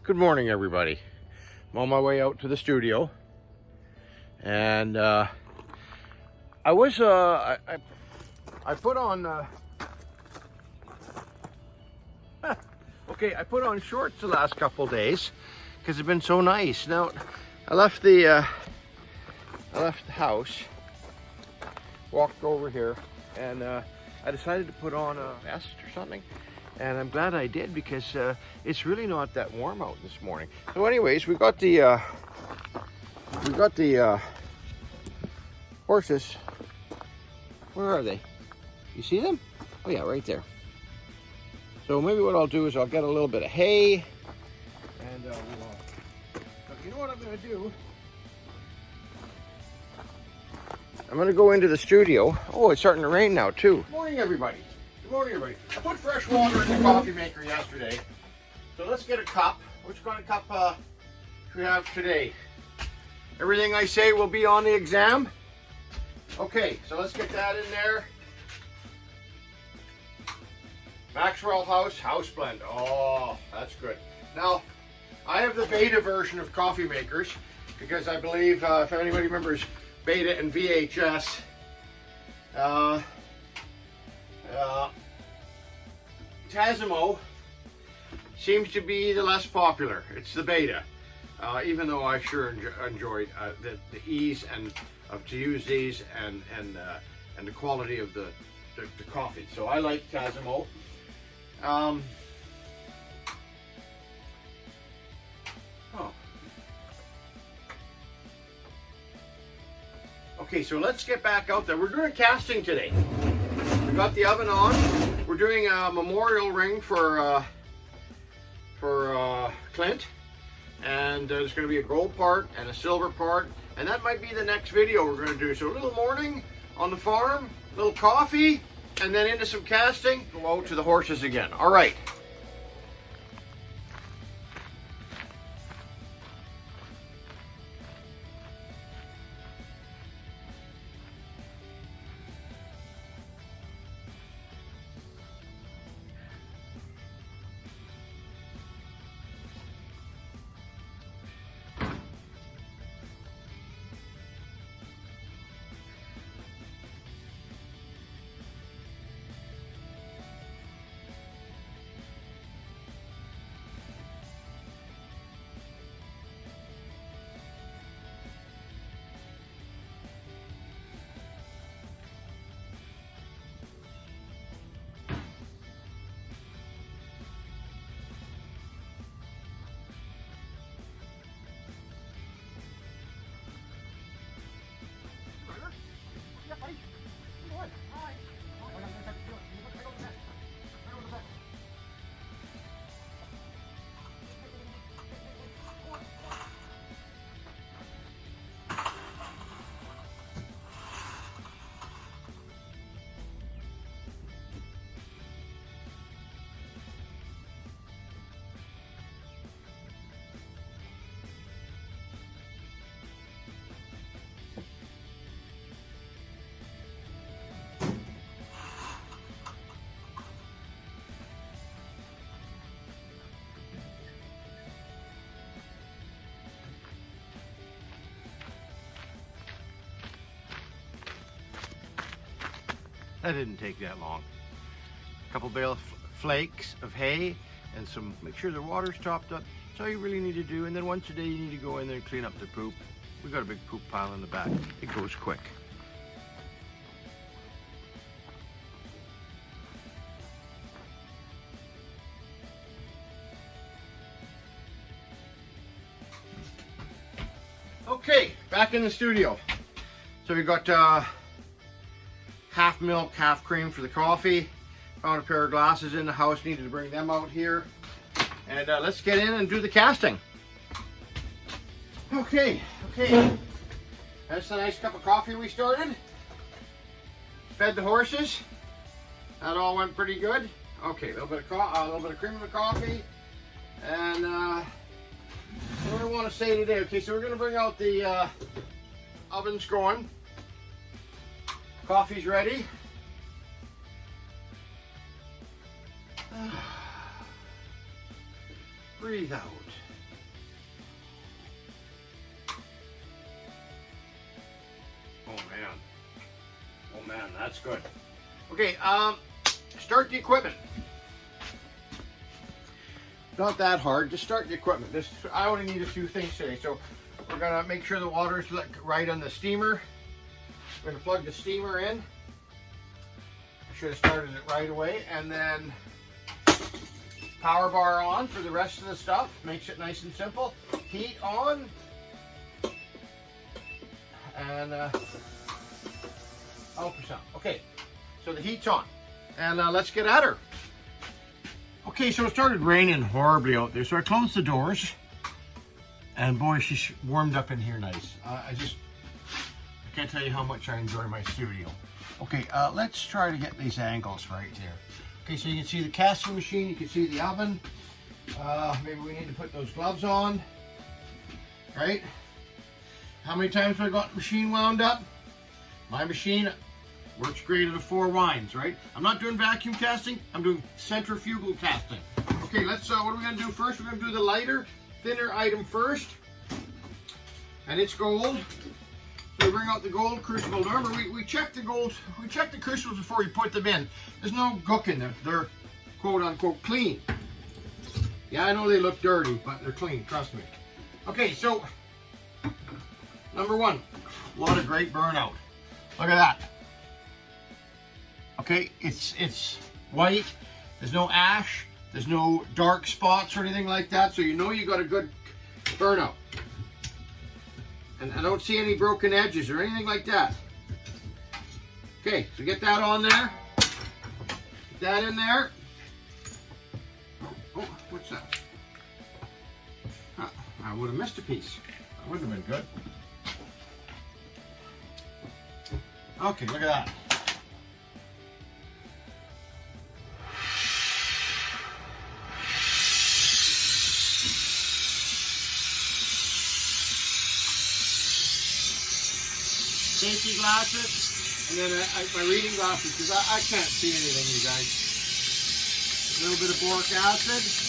Good morning, everybody. I'm on my way out to the studio, and I put on okay, I put on shorts the last couple days because it's been so nice. Now I left the house, walked over here, and I decided to put on a vest or something. And I'm glad I did, because it's really not that warm out this morning. So anyways, we got the horses. Where are they? You see them? Oh yeah, right there. So maybe what I'll do is I'll get a little bit of hay, and you know what I'm going to do? I'm going to go into the studio. Oh, it's starting to rain now too. Good morning, everybody. Good morning, everybody. I put fresh water in the coffee maker yesterday, so let's get a cup. Which kind of cup should we have today? Everything I say will be on the exam. Okay, so let's get that in there. Maxwell House Blend. Oh, that's good. Now, I have the beta version of coffee makers, because I believe, if anybody remembers beta and VHS, Tasmo seems to be the less popular. It's the beta, even though I sure enjoyed the ease to use these and the quality of the coffee. So I like Tasmo. Okay, so let's get back out there. We're doing casting today. We got the oven on. We're doing a memorial ring for Clint, and there's going to be a gold part and a silver part, and that might be the next video we're going to do. So a little morning on the farm, a little coffee, and then into some casting. Go out to the horses again. All right. That didn't take that long. A couple bale flakes of hay and make sure the water's topped up. That's all you really need to do. And then once a day you need to go in there and clean up the poop. We got a big poop pile in the back. It goes quick. Okay, back in the studio. So we got half milk, half cream for the coffee. Found a pair of glasses in the house, needed to bring them out here. And let's get in and do the casting. Okay. That's a nice cup of coffee we started. Fed the horses. That all went pretty good. Okay, a little bit of cream in the coffee. And what do I want to say today? Okay, so we're going to bring out the oven's going. Coffee's ready. Breathe out. Oh man, that's good. Okay, start the equipment. Not that hard, just start the equipment. I only need a few things today. So we're gonna make sure the water is right on the steamer. We're gonna plug the steamer in. I should have started it right away. And then power bar on for the rest of the stuff. Makes it nice and simple. Heat on. And 0%. Okay, so the heat's on. And let's get at her. Okay, so it started raining horribly out there, so I closed the doors. And boy, she's warmed up in here nice. I can't tell you how much I enjoy my studio. Okay, let's try to get these angles right here. Okay, so you can see the casting machine, you can see the oven. Maybe we need to put those gloves on, right? How many times have I got the machine wound up? My machine works great at the 4 winds, right? I'm not doing vacuum casting, I'm doing centrifugal casting. Okay, let's, what are we gonna do first? We're gonna do the lighter, thinner item first. And it's gold. So we bring out the gold crucible. Remember, we check the gold, we check the crucibles before we put them in. There's no gook in them. They're quote unquote clean. Yeah, I know they look dirty, but they're clean, trust me. Okay, so number 1, what a great burnout. Look at that. Okay, it's white, there's no ash, there's no dark spots or anything like that, so you know you got a good burnout. And I don't see any broken edges or anything like that. Okay, so get that on there. Get that in there. Oh, what's that? Huh, I would have missed a piece. That wouldn't have been good. Okay, look at that. Safety glasses, and then my reading glasses, because I can't see anything, you guys. A little bit of boric acid.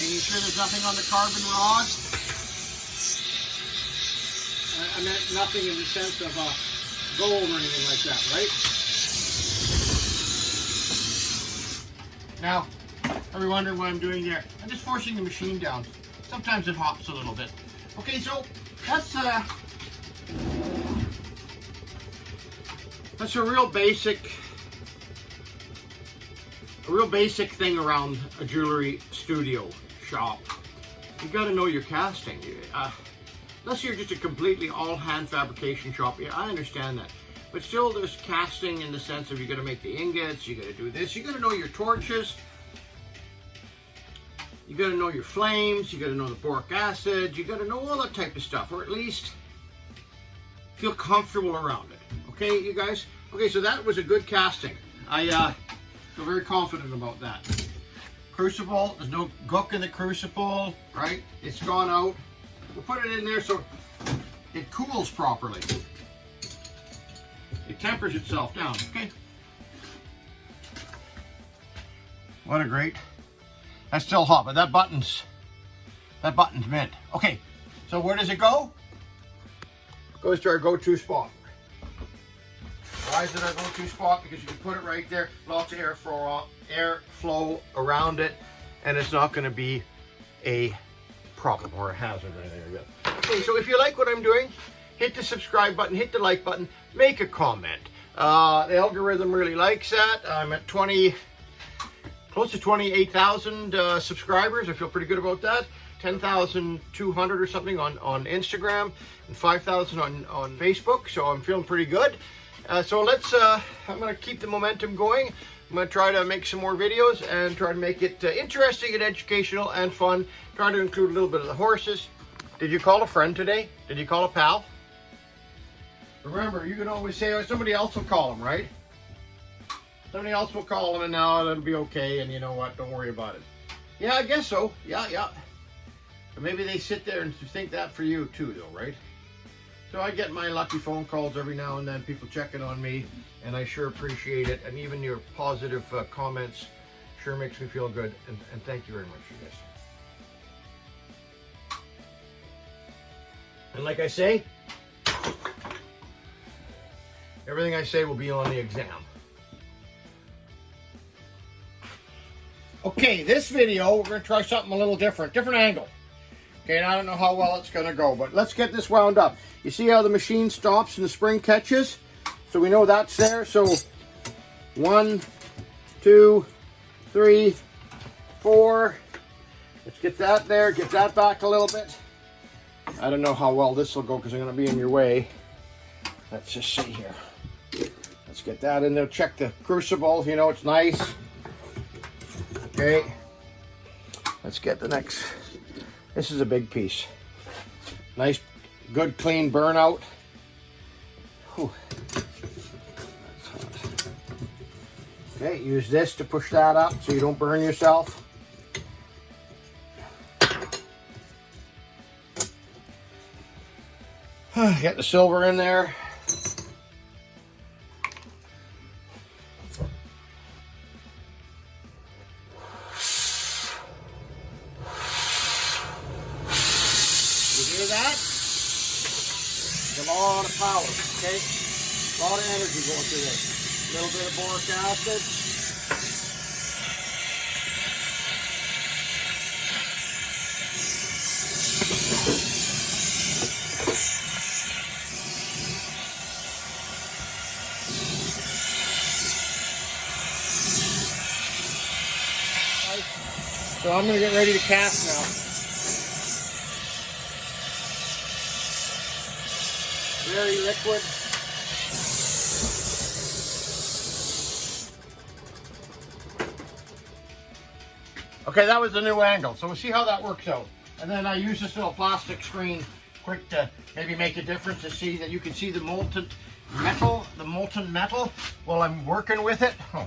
Making sure there's nothing on the carbon rod. I meant nothing in the sense of gold or anything like that, right? Now, are you wondering what I'm doing there? I'm just forcing the machine down. Sometimes it hops a little bit. Okay, so that's a real basic thing around a jewelry studio shop. You got to know your casting. Unless you're just a completely all-hand fabrication shop, yeah, I understand that. But still, there's casting in the sense of you got to make the ingots, you got to do this, you got to know your torches, you got to know your flames, you got to know the boric acid, you got to know all that type of stuff, or at least feel comfortable around it. Okay, you guys? Okay, so that was a good casting. I feel very confident about that. Crucible, there's no gook in the crucible, right? It's gone out. We'll put it in there so it cools properly. It tempers itself down, okay? What a great, that's still hot, but that button's mint. Okay, so where does it go? It goes to our go-to spot. Why is it our go-to spot? Because you can put it right there, lots of airflow around it, and it's not going to be a problem or a hazard or anything like that. Okay, so if you like what I'm doing, hit the subscribe button, hit the like button, make a comment. The algorithm really likes that. I'm at close to 28,000 subscribers. I feel pretty good about that. 10,200 or something on Instagram and 5,000 on Facebook, so I'm feeling pretty good. So let's, I'm going to keep the momentum going. I'm going to try to make some more videos and try to make it interesting and educational and fun. Try to include a little bit of the horses. Did you call a friend today? Did you call a pal? Remember, you can always say, oh, somebody else will call them, right? Somebody else will call them and now it'll be okay, and you know what, don't worry about it. Yeah, I guess so. Yeah. But maybe they sit there and think that for you too, though, right? So I get my lucky phone calls every now and then, people checking on me, and I sure appreciate it. And even your positive comments sure makes me feel good, and thank you very much for this. And like I say, everything I say will be on the exam. Okay, this video, we're going to try something a little different angle. Okay, and I don't know how well it's going to go, but let's get this wound up. You see how the machine stops and the spring catches? So we know that's there. So 1, 2, 3, 4. Let's get that there, get that back a little bit. I don't know how well this will go because I'm going to be in your way. Let's just see here. Let's get that in there. Check the crucible. You know, it's nice. Okay. Let's get the next. This is a big piece. Nice, good, clean burnout. Whew. That's hot. Okay, use this to push that up so you don't burn yourself. Get the silver in there. You hear that? There's a lot of power, okay? A lot of energy going through this. A little bit of boric acid. So I'm going to get ready to cast now. Very liquid. Okay, that was the new angle. So we'll see how that works out. And then I use this little plastic screen quick to maybe make a difference to see that you can see the molten metal while I'm working with it. Oh.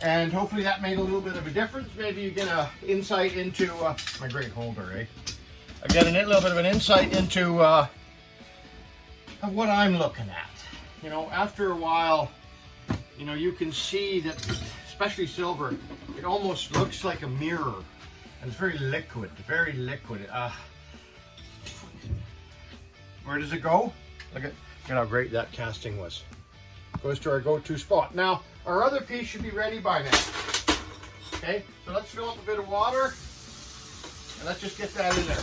And hopefully that made a little bit of a difference. Maybe you get an insight into my great holder, eh? I get a little bit of an insight into what I'm looking at. You know, after a while, you know, you can see that, especially silver, it almost looks like a mirror. And it's very liquid, very liquid. Where does it go? Look at how great that casting was. Goes to our go-to spot. Now, our other piece should be ready by now. Okay, so let's fill up a bit of water and let's just get that in there.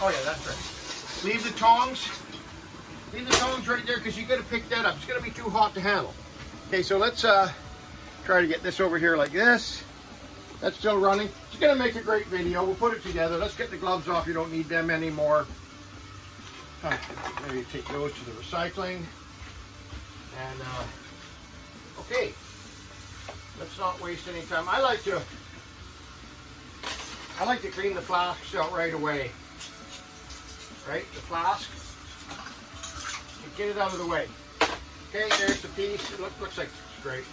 Oh yeah, that's right. Leave the tongs right there because you got to pick that up. It's going to be too hot to handle. Okay, so let's try to get this over here like this. That's still running. It's going to make a great video. We'll put it together. Let's get the gloves off. You don't need them anymore. Maybe take those to the recycling. And okay, let's not waste any time. I like to clean the flasks out right away. Right, the flask. And get it out of the way. Okay, there's the piece. It looks like it's great.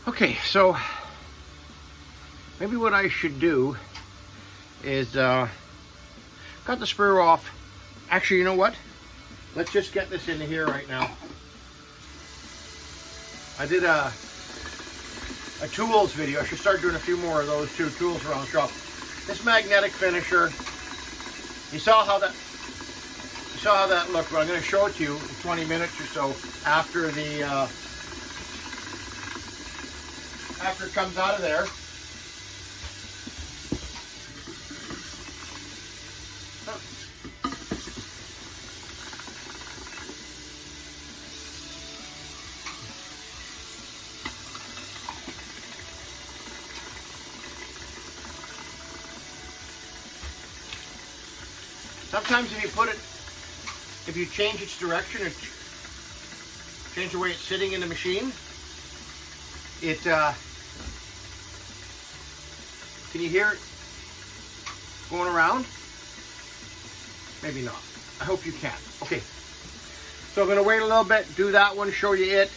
Okay, so maybe what I should do is cut the sprue off. Actually, you know what? Let's just get this into here right now. I did a tools video. I should start doing a few more of those too. Tools around the shop. This magnetic finisher. You saw how that looked. But I'm going to show it to you in 20 minutes or so after the after it comes out of there. Sometimes if you change its direction or change the way it's sitting in the machine, it, can you hear it going around? Maybe not. I hope you can. Okay, so I'm going to wait a little bit, do that one, show you it.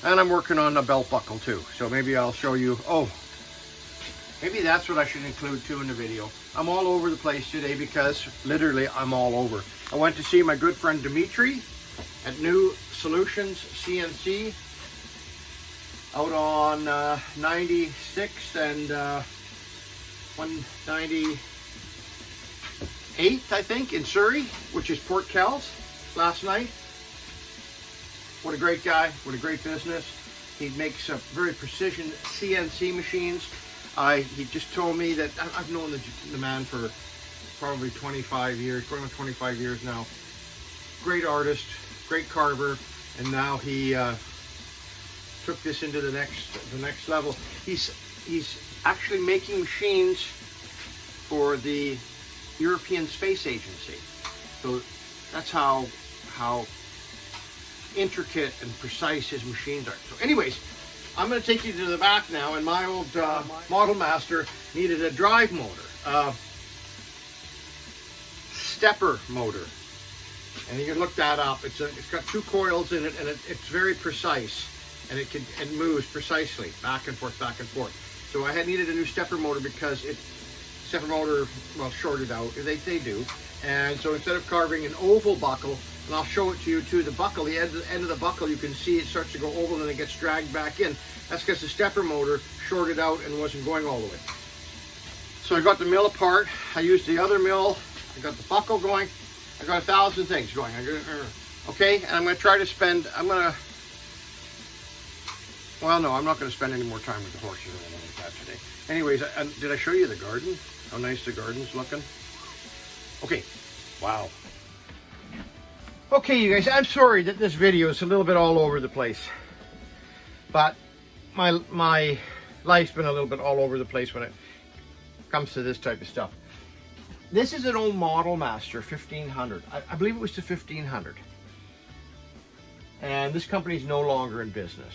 And I'm working on the belt buckle too. So maybe I'll show you, oh, maybe that's what I should include too in the video. I'm all over the place today because literally I'm all over. I went to see my good friend Dimitri at New Solutions CNC out on 96th and 198th, I think, in Surrey, which is Port Kells, last night. What a great guy, what a great business. He makes very precision CNC machines. He just told me that I've known the man for probably 25 years, going on 25 years now. Great artist, great carver, and now he took this into the next level. He's actually making machines for the European Space Agency. So that's how intricate and precise his machines are. So anyways, I'm going to take you to the back now, and my old Model Master needed a drive motor, stepper motor, and you can look that up. It's got 2 coils in it, and it's very precise, and it moves precisely back and forth, back and forth. So I had needed a new stepper motor because stepper motor, well, shorted out. They do, and so instead of carving an oval buckle, and I'll show it to you too, the buckle, the end of the buckle, you can see it starts to go oval and it gets dragged back in. That's because the stepper motor shorted out and wasn't going all the way. So I got the mill apart, I used the other mill, I got the buckle going, I got 1,000 things going. Okay, and I'm going to try to spend, well, no, I'm not going to spend any more time with the horses or anything like that today. Anyways, did I show you the garden? How nice the garden's looking? Okay, wow. Okay, you guys, I'm sorry that this video is a little bit all over the place, but my life's been a little bit all over the place when it comes to this type of stuff. This is an old Model Master 1500. I believe it was the 1500. And this company is no longer in business.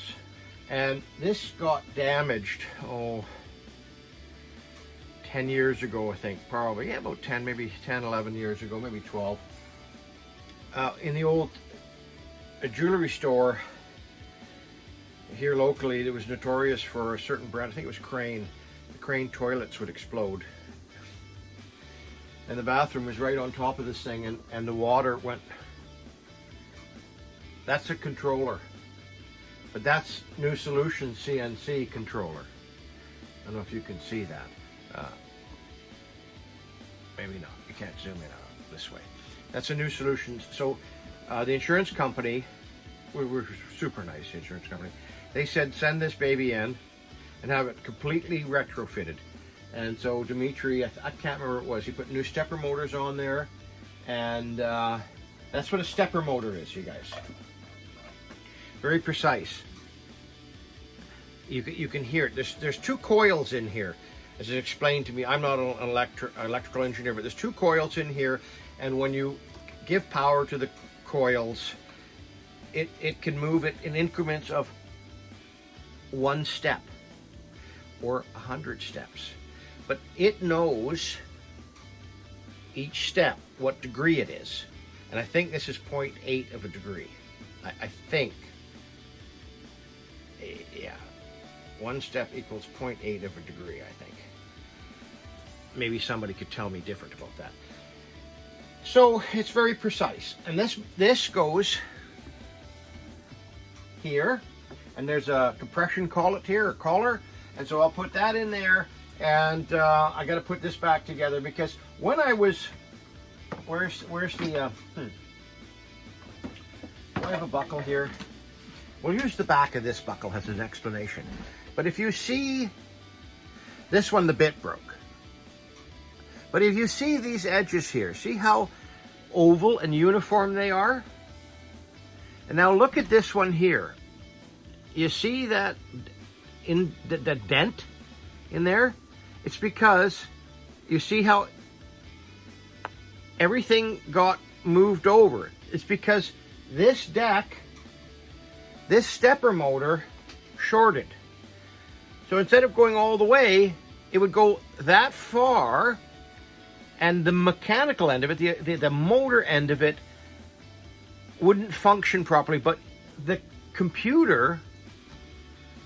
And this got damaged, 10 years ago, I think, probably. Yeah, about 10, maybe 10, 11 years ago, maybe 12. In the old jewelry store here locally, that was notorious for a certain brand. I think it was Crane. The Crane toilets would explode. And the bathroom was right on top of this thing, and the water went. That's a controller. But that's New Solutions CNC controller. I don't know if you can see that. Maybe not. You can't zoom in this way. That's a New Solutions. So the insurance company, we were super nice, the insurance company. They said, send this baby in and have it completely retrofitted. And so Dimitri, I can't remember what it was, he put new stepper motors on there. And that's what a stepper motor is, you guys. Very precise. You can hear it. There's 2 coils in here, as it explained to me. I'm not an electrical engineer, but there's 2 coils in here. And when you give power to the coils, it can move it in increments of 1 step or 100 steps. But it knows each step what degree it is. And I think this is 0.8 of a degree. I think. Yeah. 1 step equals 0.8 of a degree, I think. Maybe somebody could tell me different about that. So it's very precise, and this goes here, and there's a compression collet here, or collar, and so I'll put that in there, and I got to put this back together because when I was, where's the I have a buckle here. We'll use the back of this buckle as an explanation, but if you see this one, the bit broke. But if you see these edges here, see how oval and uniform they are? And now look at this one here. You see that in the dent in there? It's because you see how everything got moved over. It's because this deck, this stepper motor shorted. So instead of going all the way, it would go that far and the mechanical end of it, the motor end of it, wouldn't function properly, but the computer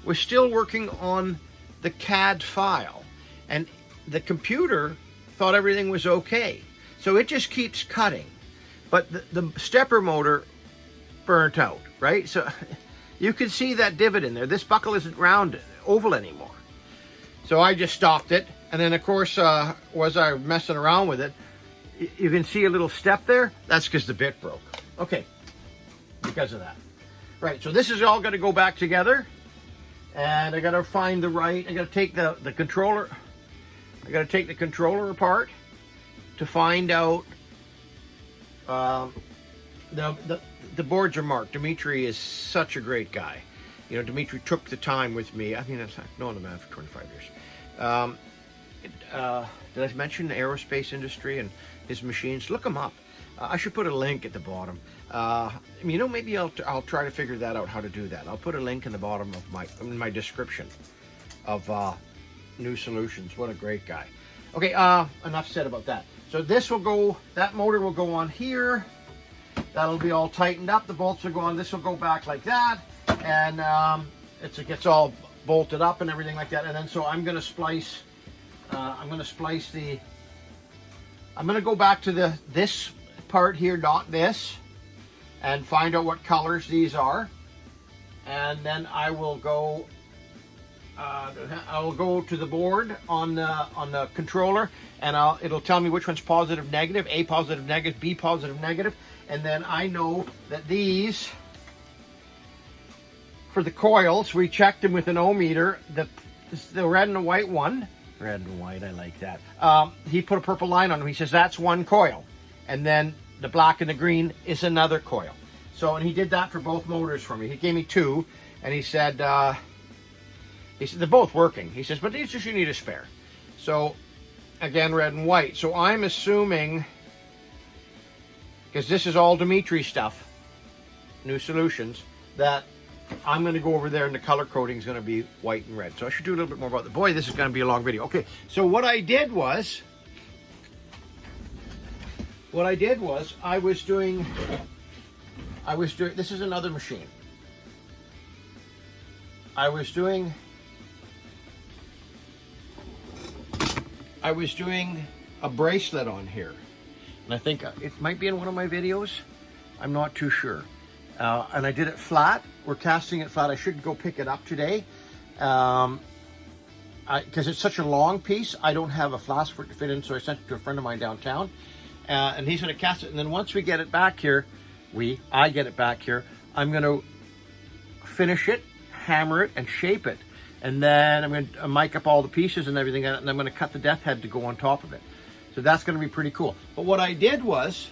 was still working on the CAD file, and the computer thought everything was okay. So it just keeps cutting, but the stepper motor burnt out, right? So you can see that divot in there. This buckle isn't round, oval anymore. So I just stopped it, and then of course, was I messing around with it, you can see a little step there. That's because the bit broke. Okay, because of that. Right, so this is all going to go back together, and I got to find the right, I got to take the controller, I got to take the controller apart to find out, the boards are marked. Dimitri is such a great guy. You know, Dimitri took the time with me. I mean, I've known the man for 25 years. Did I mention the aerospace industry and his machines? Look him up. I should put a link at the bottom. You know, maybe I'll try to figure that out, how to do that. I'll put a link in the bottom of my description of New Solutions. What a great guy. Okay, enough said about that. So this will go, that motor will go on here. That'll be all tightened up. The bolts will go on. This will go back like that, and it gets all bolted up and everything like that. And then so I'm going to splice. I'm going to go back to this part here, not this, and find out what colors these are, and then I will go. I will go to the board on the controller, and it'll tell me which one's positive, negative, A positive, negative, B positive, negative, and then I know that these, for the coils, we checked them with an ohm meter. The red and the white one, red and white, I like that. He put a purple line on them. He says that's one coil, and then the black and the green is another coil. So, and he did that for both motors for me. He gave me two, and he said they're both working. He says, but these just, you need a spare. So again, red and white. So I'm assuming, because this is all Dimitri stuff, New Solutions, that I'm going to go over there and the color coding is going to be white and red. So I should do a little bit more about it. Boy, this is going to be a long video. Okay, so what I did was I was doing, this is another machine. I was doing a bracelet on here, and I think it might be in one of my videos. I'm not too sure. And I did it flat. We're casting it flat. I should go pick it up today, because it's such a long piece. I don't have a flask for it to fit in, so I sent it to a friend of mine downtown, and he's going to cast it. And then once we get it back here, I get it back here, I'm going to finish it, hammer it, and shape it. And then I'm going to mic up all the pieces and everything, and I'm going to cut the death head to go on top of it. So that's going to be pretty cool. But what I did was,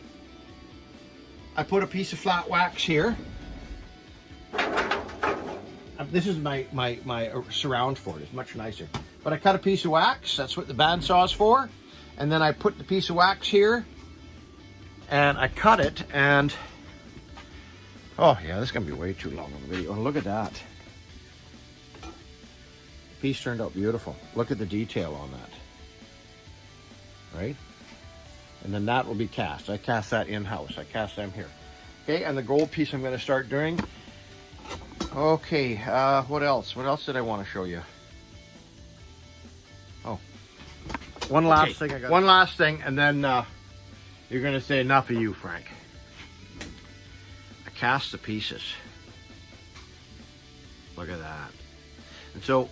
I put a piece of flat wax here. This is my surround for it. It's much nicer. But I cut a piece of wax. That's what the bandsaw is for. And then I put the piece of wax here, and I cut it. And oh yeah, this is going to be way too long on the video. And look at that. Piece turned out beautiful. Look at the detail on that, right? And then that will be cast. I cast that in-house. I cast them here. Okay, and the gold piece I'm going to start doing. Okay, what else? What else did I want to show you? Oh, one last thing. One last thing, and then you're going to say enough of you, Frank. I cast the pieces. Look at that. And so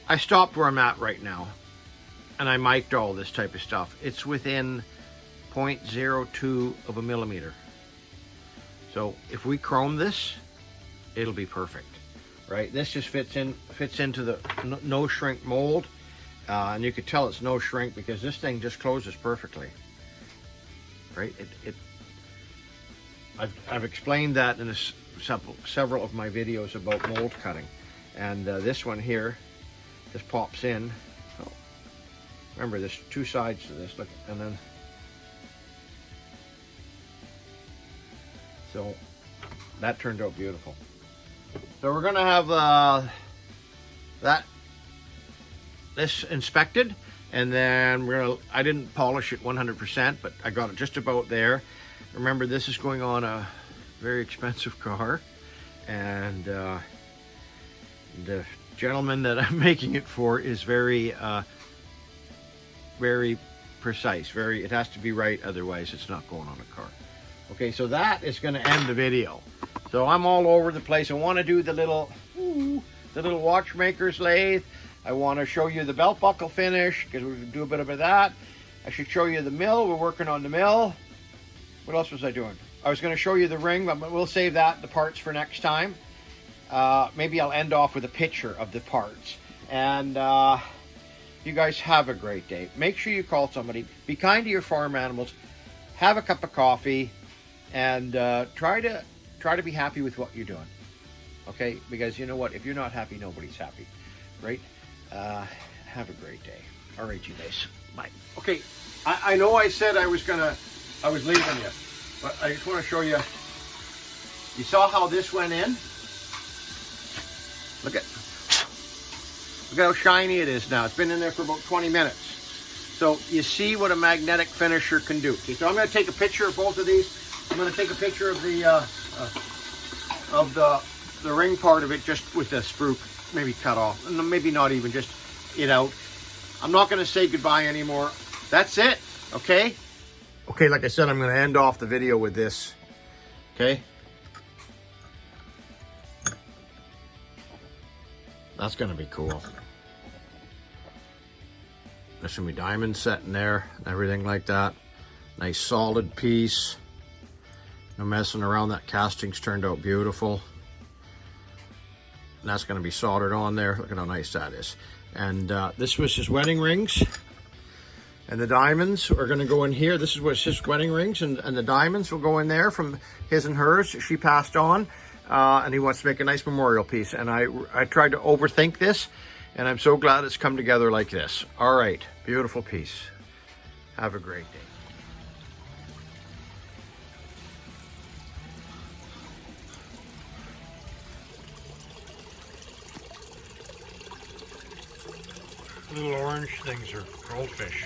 I stopped where I'm at right now, and I mic'd all this type of stuff. It's within 0.02 of a millimeter. So if we chrome this, it'll be perfect, right? This just fits into the no shrink mold, and you could tell it's no shrink because this thing just closes perfectly, right? I've explained that in several of my videos about mold cutting, and this one here just pops in. Oh, remember, there's two sides to this. Look, and then so that turned out beautiful. So we're gonna have this inspected, And then I didn't polish it 100%, but I got it just about there. Remember, this is going on a very expensive car, and the gentleman that I'm making it for is very precise. It has to be right, otherwise it's not going on a car. Okay, so that is going to end the video. So I'm all over the place. I want to do the little watchmaker's lathe. I want to show you the belt buckle finish, because we're going to do a bit of that. I should show you the mill. We're working on the mill. What else was I doing? I was going to show you the ring, but we'll save the parts for next time. Maybe I'll end off with a picture of the parts. And you guys have a great day. Make sure you call somebody. Be kind to your farm animals. Have a cup of coffee, and try to be happy with what you're doing. Okay? Because you know what? If you're not happy, nobody's happy. Right? Have a great day. All right, you guys. Bye. Okay. I know I said I was leaving you, but I just want to show you. You saw how this went in? Look how shiny it is now. It's been in there for about 20 minutes. So you see what a magnetic finisher can do. Okay, so I'm going to take a picture of both of these. I'm going to take a picture of the ring part of it, just with the sprue maybe cut off, and maybe not even, just it out. I'm not going to say goodbye anymore. That's it. Okay. Okay, like I said, I'm going to end off the video with this. Okay. That's going to be cool. There's going to be diamonds set in there, everything like that. Nice solid piece. No messing around. That casting's turned out beautiful. And that's going to be soldered on there. Look at how nice that is. And this was his wedding rings. And the diamonds are going to go in here. This was his wedding rings, and the diamonds will go in there from his and hers. She passed on, and he wants to make a nice memorial piece. And I tried to overthink this, and I'm so glad it's come together like this. All right, beautiful piece. Have a great day. Little orange things are goldfish.